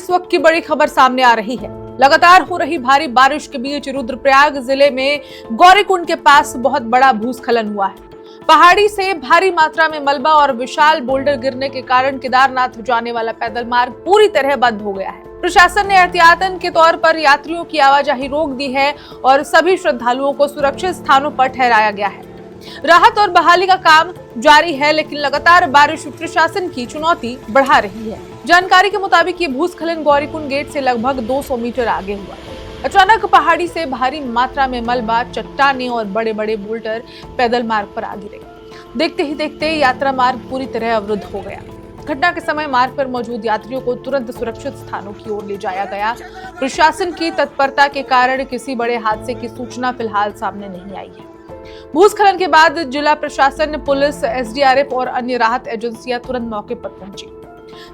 इस वक्त की बड़ी खबर सामने आ रही है। लगातार हो रही भारी बारिश के बीच रुद्रप्रयाग जिले में गौरीकुंड के पास बहुत बड़ा भूस्खलन हुआ है। पहाड़ी से भारी मात्रा में मलबा और विशाल बोल्डर गिरने के कारण केदारनाथ जाने वाला पैदल मार्ग पूरी तरह बंद हो गया है। प्रशासन ने एहतियातन के तौर पर यात्रियों की आवाजाही रोक दी है और सभी श्रद्धालुओं को सुरक्षित स्थानों पर ठहराया गया है। राहत और बहाली का काम जारी है, लेकिन लगातार बारिश प्रशासन की चुनौती बढ़ा रही है। जानकारी के मुताबिक ये भूस्खलन गौरीकुंड गेट से लगभग 200 मीटर आगे हुआ। अचानक पहाड़ी से भारी मात्रा में मलबा, चट्टानें और बड़े बड़े बोल्डर पैदल मार्ग पर आ गिरे। देखते ही देखते यात्रा मार्ग पूरी तरह अवरुद्ध हो गया। घटना के समय मार्ग पर मौजूद यात्रियों को तुरंत सुरक्षित स्थानों की ओर ले जाया गया। प्रशासन की तत्परता के कारण किसी बड़े हादसे की सूचना फिलहाल सामने नहीं आई है। भूस्खलन के बाद जिला प्रशासन, पुलिस, एसडीआरएफ और अन्य राहत एजेंसियां तुरंत मौके पर पहुंची।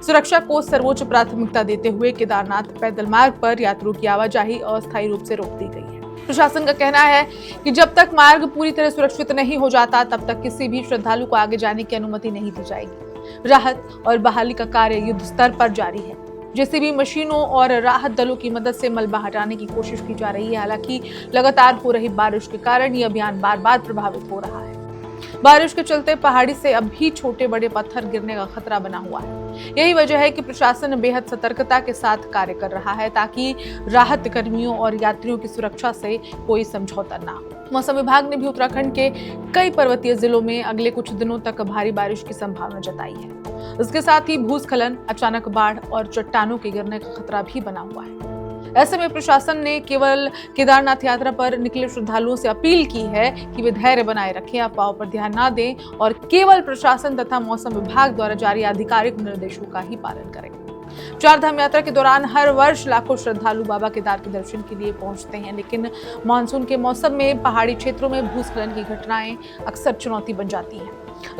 सुरक्षा को सर्वोच्च प्राथमिकता देते हुए केदारनाथ पैदल मार्ग पर यात्रियों की आवाजाही अस्थायी रूप से रोक दी गई है। प्रशासन का कहना है कि जब तक मार्ग पूरी तरह सुरक्षित नहीं हो जाता, तब तक किसी भी श्रद्धालु को आगे जाने की अनुमति नहीं दी जाएगी। राहत और बहाली का कार्य युद्ध स्तर पर जारी है। जेसीबी मशीनों और राहत दलों की मदद से मलबा हटाने की कोशिश की जा रही है। हालांकि लगातार हो रही बारिश के कारण ये अभियान बार बार प्रभावित हो रहा है। बारिश के चलते पहाड़ी से अब भी छोटे बड़े पत्थर गिरने का खतरा बना हुआ है। यही वजह है कि प्रशासन बेहद सतर्कता के साथ कार्य कर रहा है, ताकि राहत कर्मियों और यात्रियों की सुरक्षा से कोई समझौता ना हो। मौसम विभाग ने भी उत्तराखंड के कई पर्वतीय जिलों में अगले कुछ दिनों तक भारी बारिश की संभावना जताई है। इसके साथ ही भूस्खलन, अचानक बाढ़ और चट्टानों के गिरने का खतरा भी बना हुआ है। ऐसे में प्रशासन ने केवल केदारनाथ यात्रा पर निकले श्रद्धालुओं से अपील की है कि वे धैर्य बनाए रखें, अफवाहों पर ध्यान न दें और केवल प्रशासन तथा मौसम विभाग द्वारा जारी आधिकारिक निर्देशों का ही पालन करें। चार धाम यात्रा के दौरान हर वर्ष लाखों श्रद्धालु बाबा केदार के दर्शन के लिए पहुंचते हैं, लेकिन मानसून के मौसम में पहाड़ी क्षेत्रों में भूस्खलन की घटनाएं अक्सर चुनौती बन जाती हैं।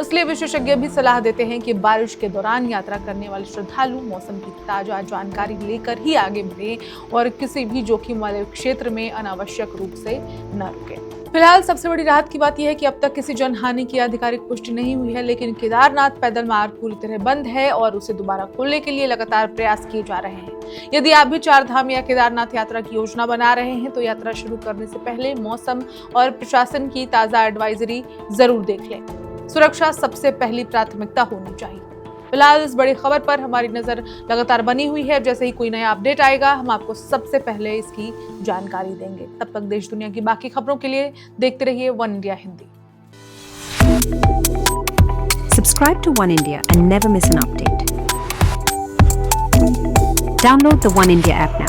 इसलिए विशेषज्ञ भी सलाह देते हैं कि बारिश के दौरान यात्रा करने वाले श्रद्धालु मौसम की ताजा जानकारी लेकर ही आगे बढ़ें और किसी भी जोखिम वाले क्षेत्र में अनावश्यक रूप से न रुकें। फिलहाल सबसे बड़ी राहत की बात यह है कि अब तक किसी जनहानि की आधिकारिक पुष्टि नहीं हुई है, लेकिन केदारनाथ पैदल मार्ग पूरी तरह बंद है और उसे दोबारा खोलने के लिए लगातार प्रयास किए जा रहे हैं। यदि आप भी चार धाम या केदारनाथ यात्रा की योजना बना रहे हैं, तो यात्रा शुरू करने से पहले मौसम और प्रशासन की ताजा एडवाइजरी जरूर देख लें। सुरक्षा सबसे पहली प्राथमिकता होनी चाहिए। फिलहाल इस बड़ी खबर पर हमारी नजर लगातार बनी हुई है। जैसे ही कोई नया अपडेट आएगा, हम आपको सबसे पहले इसकी जानकारी देंगे। तब तक देश दुनिया की बाकी खबरों के लिए देखते रहिए one India Hindi. Subscribe to One India and never miss an update. Download the One India app now.